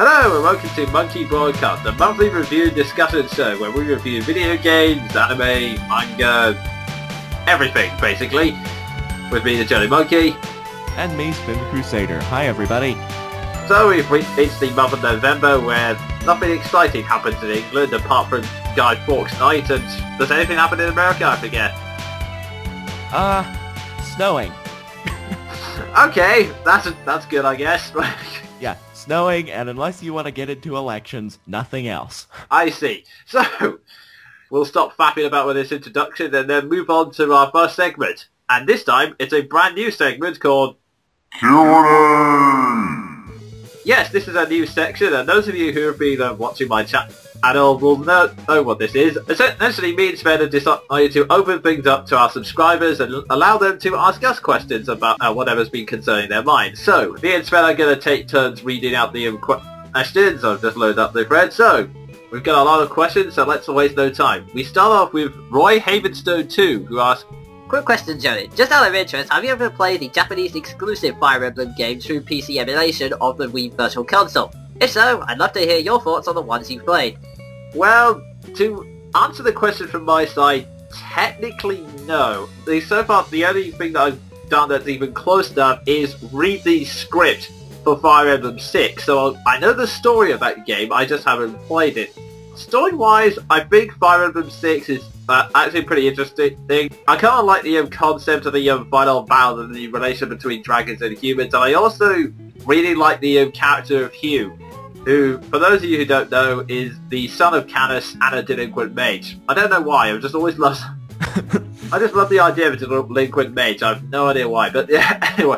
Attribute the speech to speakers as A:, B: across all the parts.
A: Hello and welcome to Monkey Broadcast, a monthly review and discussion show where we review video games, anime, manga, everything basically. With me, the Jonin Monkey.
B: And me, Sven the Crusader. Hi everybody.
A: So we've reached the month of November where nothing exciting happens in England apart from Guy Fawkes Night, and does anything happen in America? I forget.
B: Snowing.
A: Okay, that's good I guess.
B: Yeah, snowing, and unless you want to get into elections, nothing else.
A: I see. So, we'll stop fapping about with this introduction and then move on to our first segment. And this time, it's a brand new segment called Q&A! Yes, this is a new section, and those of you who have been watching my chat channel will know what this is. Essentially, me and Sven have decided to open things up to our subscribers and allow them to ask us questions about whatever's been concerning their minds. So, me and Sven are going to take turns reading out the questions. I've just loaded up the thread. So, we've got a lot of questions, so let's waste no time. We start off with Roy Havenstone 2, who asks,
C: quick question, Jonin. Just out of interest, have you ever played the Japanese exclusive Fire Emblem game through PC emulation of the Wii Virtual Console? If so, I'd love to hear your thoughts on the ones you've played.
A: Well, to answer the question from my side, technically no. So far, the only thing that I've done that's even close enough is read the script for Fire Emblem 6. So I know the story of that game, I just haven't played it. Story-wise, I think Fire Emblem 6 is actually pretty interesting. I kind of like the concept of the final battle and the relation between dragons and humans, and I also really like the character of Hugh, who, for those of you who don't know, is the son of Canis and a delinquent mage. I don't know why, I've just always loved... I just love the idea of a delinquent mage, I have no idea why, but yeah, anyway.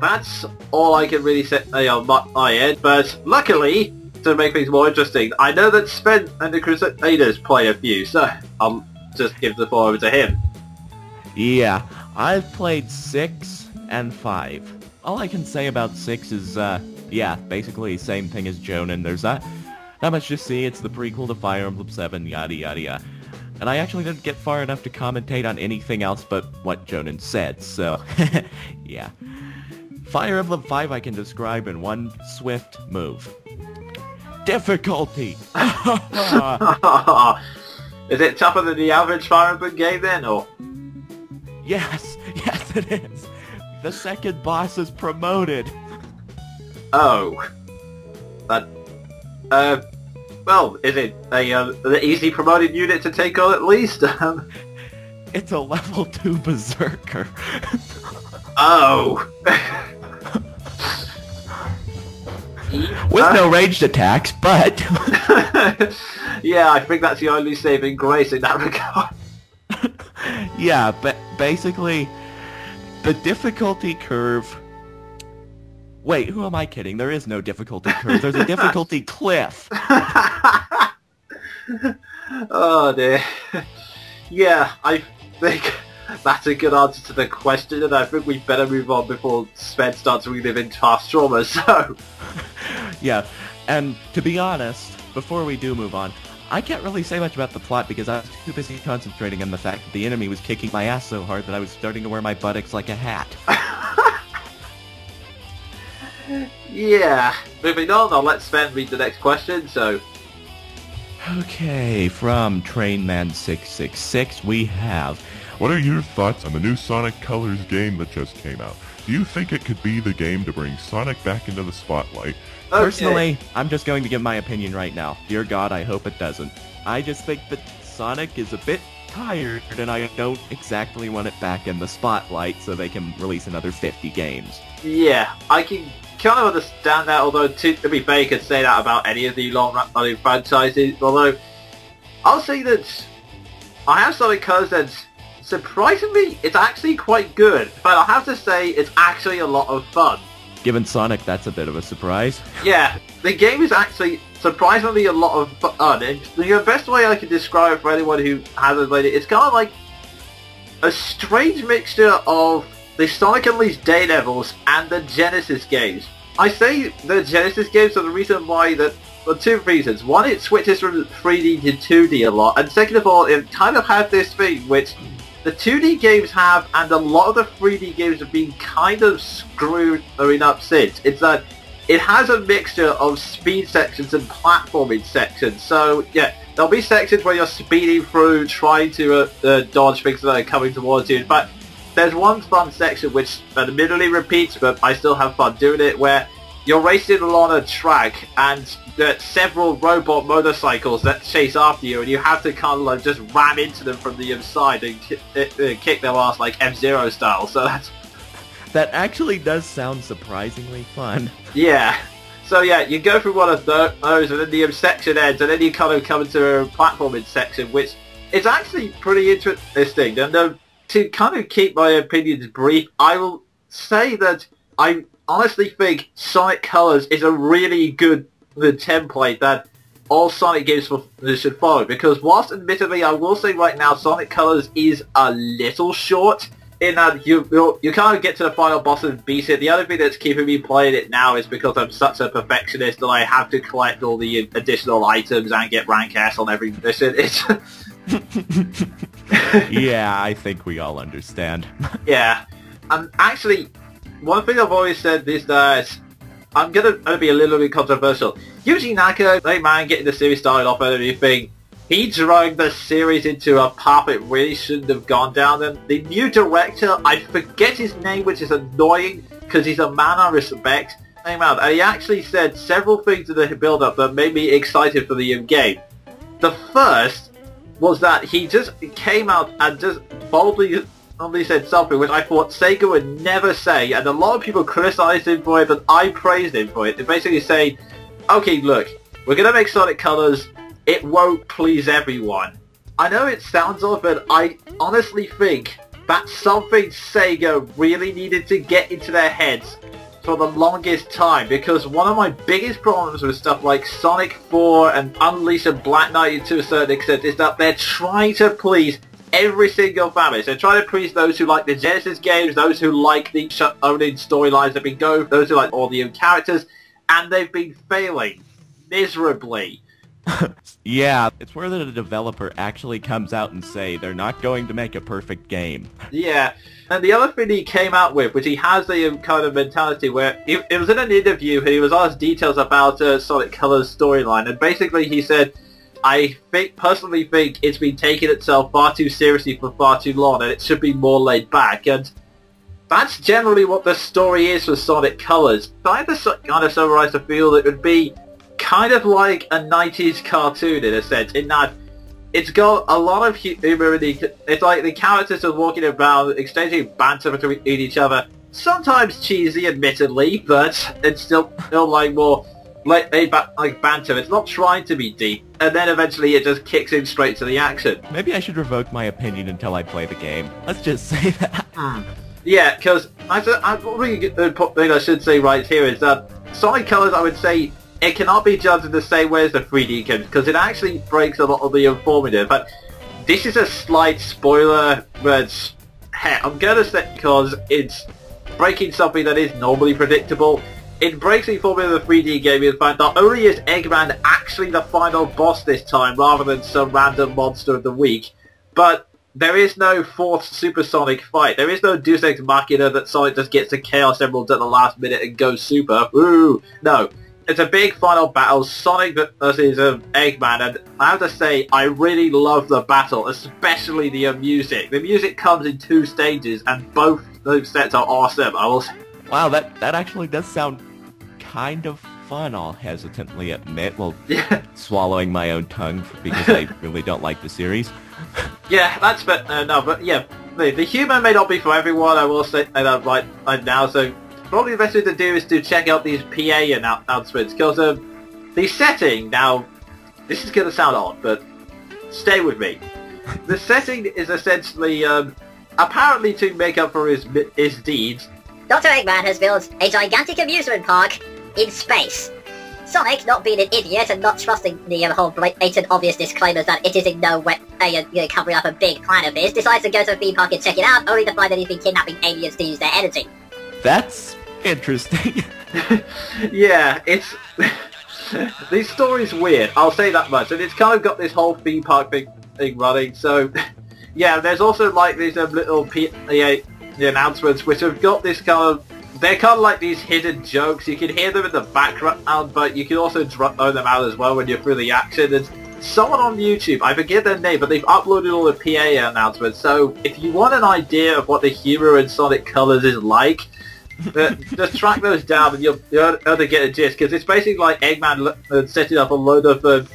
A: That's all I can really say on my end, but luckily, to make things more interesting, I know that Sven and the Crusaders play a few, so I'll just give the floor over to him.
B: Yeah, I've played 6 and 5. All I can say about 6 is, yeah, basically same thing as Jonin. There's not much to see. It's the prequel to Fire Emblem 7, yada yada yada. And I actually didn't get far enough to commentate on anything else but what Jonin said, so yeah. Fire Emblem 5 I can describe in one swift move. Difficulty!
A: Is it tougher than the average Fire Emblem game then, or?
B: Yes it is. The second boss is promoted.
A: Oh. Well, is it an easy promoted unit to take on at least?
B: It's a level 2 berserker.
A: Oh.
B: With no ranged attacks, but...
A: Yeah, I think that's the only saving grace in that regard.
B: Yeah, but basically, the difficulty curve... Wait, who am I kidding? There is no difficulty curve. There's a difficulty cliff.
A: Oh dear. Yeah, I think that's a good answer to the question, and I think we better move on before Sven starts reliving past trauma, so...
B: Yeah, and to be honest, before we do move on, I can't really say much about the plot because I was too busy concentrating on the fact that the enemy was kicking my ass so hard that I was starting to wear my buttocks like a hat.
A: Yeah. Moving on, I'll let Sven read the next question, so...
B: Okay, from Trainman666 we have...
D: What are your thoughts on the new Sonic Colors game that just came out? Do you think it could be the game to bring Sonic back into the spotlight?
A: Okay.
B: Personally, I'm just going to give my opinion right now. Dear God, I hope it doesn't. I just think that Sonic is a bit tired, and I don't exactly want it back in the spotlight so they can release another 50 games.
A: Yeah, I can kind of understand that, although to be fair, you could say that about any of the long-running franchises, although I'll say that I have Sonic Colors and surprisingly, it's actually quite good, but I have to say it's actually a lot of fun.
B: Given Sonic, that's a bit of a surprise.
A: Yeah, the game is actually surprisingly a lot of fun, and the best way I can describe it for anyone who hasn't played it, it's kind of like a strange mixture of the Sonic Unleashed Daredevils and the Genesis games. I say the Genesis games for the reason why that... for two reasons. One, it switches from 3D to 2D a lot, and second of all, it kind of had this thing which the 2D games have, and a lot of the 3D games have been kind of screwed up since. It's that it has a mixture of speed sections and platforming sections. So yeah, there'll be sections where you're speeding through trying to dodge things that are coming towards you. But there's one fun section which admittedly repeats, but I still have fun doing it, where you're racing along a track and there's several robot motorcycles that chase after you, and you have to kind of like just ram into them from the inside and kick their ass like F-Zero style. So
B: that actually does sound surprisingly fun.
A: Yeah. So yeah, you go through one of those, and then the section ends, and then you kind of come into a platforming section, which is actually pretty interesting. And to kind of keep my opinions brief, I will say that I honestly think Sonic Colors is a really good template that all Sonic games should follow, because whilst admittedly I will say right now Sonic Colors is a little short, in that you kind of get to the final boss and beat it. The other thing that's keeping me playing it now is because I'm such a perfectionist that I have to collect all the additional items and get rank S on every mission.
B: Yeah, I think we all understand.
A: Yeah, and actually, one thing I've always said is that I'm gonna be a little bit controversial. Yuji Naka, hey man, getting the series started off and everything, he dragged the series into a path it really shouldn't have gone down. And the new director, I forget his name, which is annoying because he's a man I respect. Hey man, he actually said several things in the build-up that made me excited for the game. The first was that he just came out and just boldly said something which I thought Sega would never say, and a lot of people criticized him for it, but I praised him for it. They basically say, okay, look, we're gonna make Sonic Colors, it won't please everyone. I know it sounds odd, but I honestly think that's something Sega really needed to get into their heads for the longest time, because one of my biggest problems with stuff like Sonic 4 and Unleashed and Black Knight to a certain extent is that they're trying to please every single family. So they're trying to please those who like the Genesis games, those who like the owning storylines that have been going, those who like all the characters, and they've been failing miserably.
B: Yeah, it's where the developer actually comes out and say they're not going to make a perfect game.
A: Yeah, and the other thing he came out with, which he has the kind of mentality where it was in an interview, he was asked details about Sonic Colors storyline, and basically he said, I personally think it's been taking itself far too seriously for far too long, and it should be more laid back. And that's generally what the story is for Sonic Colors. If I had to kind of summarize the feel, it would be kind of like a 90s cartoon in a sense, in that it's got a lot of humor in it's like the characters are walking around exchanging banter between each other, sometimes cheesy admittedly, but it's still like more like banter. It's not trying to be deep, and then eventually it just kicks in straight to the action.
B: Maybe I should revoke my opinion until I play the game. Let's just say that.
A: Yeah, because one thing I should say right here is that Sonic Colors, I would say, it cannot be judged in the same way as the 3D games, because it actually breaks a lot of the informative. But this is a slight spoiler, but heck, I'm going to say because it's breaking something that is normally predictable. It breaks the formula of the 3D game in fact not only is Eggman actually the final boss this time rather than some random monster of the week, but there is no fourth supersonic fight. There is no Deus Ex Machina that Sonic just gets to Chaos Emerald at the last minute and goes super. Ooh, no. It's a big final battle, Sonic versus Eggman, and I have to say, I really love the battle, especially the music. The music comes in 2 stages, and both those sets are awesome. I will say.
B: Wow, that actually does sound kind of fun, I'll hesitantly admit, while swallowing my own tongue because I really don't like the series. Yeah,
A: that's but yeah, the humor may not be for everyone, I will say that right now, so probably the best thing to do is to check out these PA announcements, because the setting, now, this is going to sound odd, but stay with me. The setting is essentially, apparently to make up for his deeds,
E: Dr. Eggman has built a gigantic amusement park in space. Sonic, not being an idiot and not trusting the whole blatant obvious disclaimers that it is in no way covering up a big plan of his, decides to go to the theme park and check it out, only to find that he's been kidnapping aliens to use their energy.
B: That's interesting.
A: Yeah, it's... the story's weird, I'll say that much, and it's kind of got this whole theme park thing running, so... Yeah, there's also like these little the announcements which have got this kind of they're kind of like these hidden jokes. You can hear them in the background, but you can also drone them out as well when you're through the action. There's someone on YouTube, I forget their name, but they've uploaded all the PA announcements. So if you want an idea of what the humor in Sonic Colors is like, just track those down and you'll be able to get a gist. Because it's basically like Eggman setting up a load of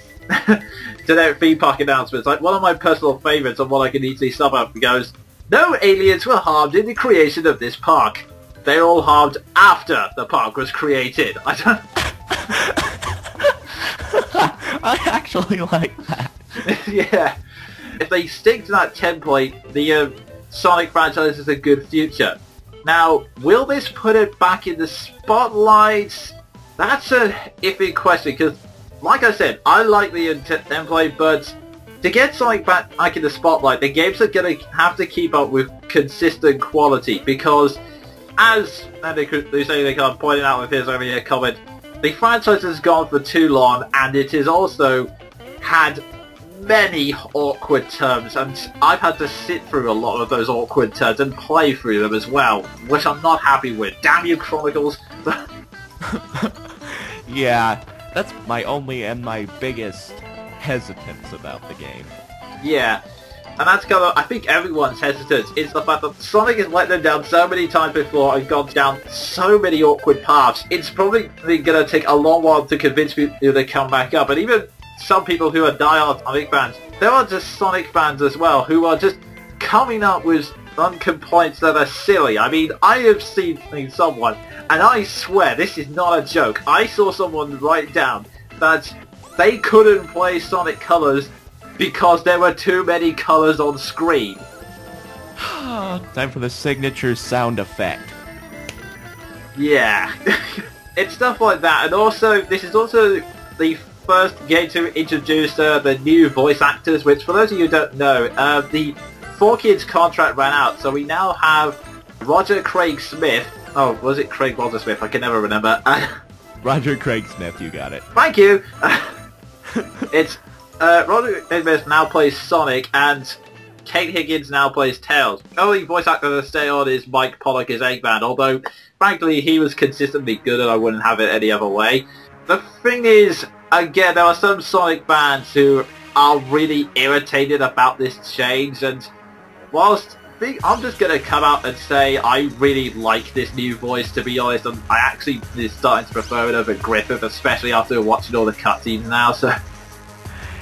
A: generic theme park announcements. Like one of my personal favourites and one I can easily sum up goes, "No aliens were harmed in the creation of this park. They're all harmed after the park was created."
B: I actually like that.
A: Yeah. If they stick to that template, the Sonic franchise has a good future. Now, will this put it back in the spotlight? That's a iffy question, because, like I said, I like the template, but to get Sonic back in the spotlight, the games are going to have to keep up with consistent quality, because, as Crusader they kind of pointed out with his earlier comment, the franchise has gone for too long, and it has also had many awkward terms, and I've had to sit through a lot of those awkward terms and play through them as well, which I'm not happy with. Damn you, Chronicles!
B: Yeah, that's my only and my biggest hesitance about the game.
A: Yeah, and that's kind of, I think everyone's hesitance is the fact that Sonic has let them down so many times before and gone down so many awkward paths. It's probably going to take a long while to convince people to come back up, and even some people who are diehard Sonic fans, there are just Sonic fans as well who are just coming up with some complaints that are silly. I mean, I have seen someone, and I swear this is not a joke, I saw someone write down that they couldn't play Sonic Colors because there were too many colors on screen.
B: Time for the signature sound effect.
A: Yeah. It's stuff like that, and also, this is also the first game to introduce the new voice actors, which for those of you who don't know, the 4Kids contract ran out, so we now have Roger Craig Smith. Oh, was it Craig Walter Smith? I can never remember.
B: Roger Craig Smith, you got it.
A: Thank you! It's Roger Craig Smith now plays Sonic, and Kate Higgins now plays Tails. The only voice actor to stay on is Mike Pollock as Eggman, although, frankly, he was consistently good and I wouldn't have it any other way. The thing is, again, there are some Sonic fans who are really irritated about this change, and whilst I'm just going to come out and say I really like this new voice, to be honest, and I actually is starting to prefer it over Griffith, especially after watching all the cutscenes now, so...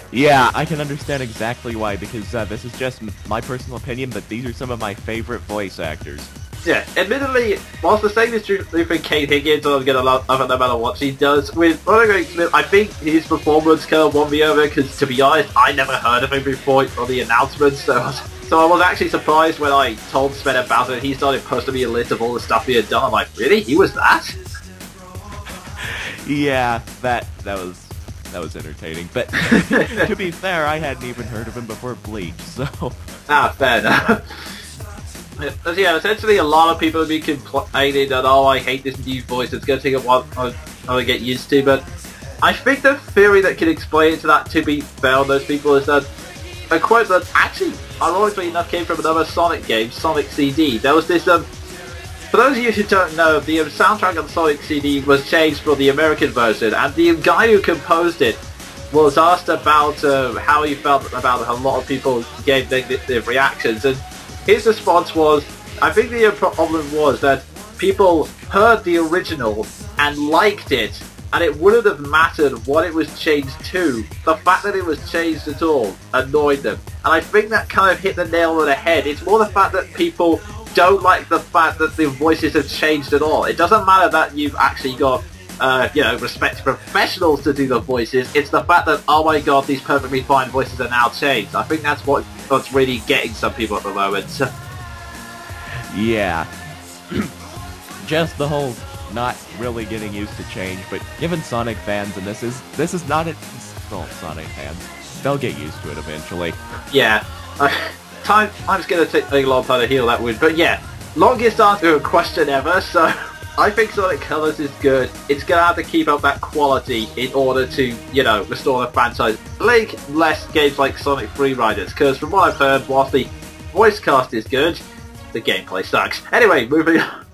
B: Yeah, I can understand exactly why, because this is just my personal opinion, but these are some of my favorite voice actors.
A: Yeah, admittedly, whilst the same is true for Kate Higgins, I'm going to love her no matter what she does. With Roger Craig Smith, I think his performance kind of won me over, because to be honest, I never heard of him before on the announcements, so I was actually surprised when I told Sven about it. He started posting me a list of all the stuff he had done. I'm like, really? He was that?
B: Yeah, that was entertaining. But to be fair, I hadn't even heard of him before Bleach, so...
A: Ah, fair enough. Yeah, essentially a lot of people have been complaining that, oh, I hate this new voice, it's going to take a while to get used to, but I think the theory that can explain it to that, to be fair on those people, is that a quote that actually, ironically enough, came from another Sonic game, Sonic CD. There was this, for those of you who don't know, the soundtrack on Sonic CD was changed for the American version, and the guy who composed it was asked about how he felt about a lot of people gave negative reactions, and his response was, I think the problem was that people heard the original and liked it, and it wouldn't have mattered what it was changed to. The fact that it was changed at all annoyed them. And I think that kind of hit the nail on the head. It's more the fact that people don't like the fact that the voices have changed at all. It doesn't matter that you've actually got, respect to professionals to do the voices. It's the fact that, oh my god, these perfectly fine voices are now changed. I think that's what's really getting some people at the moment.
B: Yeah. Just the whole not really getting used to change, but given Sonic fans, and this is not Sonic fans, they'll get used to it eventually.
A: Yeah. Time's going to take a long time to heal that wound, but yeah, longest answer to a question ever, so I think Sonic Colors is good. It's going to have to keep up that quality in order to, restore the franchise. Like less games like Sonic Free Riders, because from what I've heard, whilst the voice cast is good, the gameplay sucks. Anyway, moving on.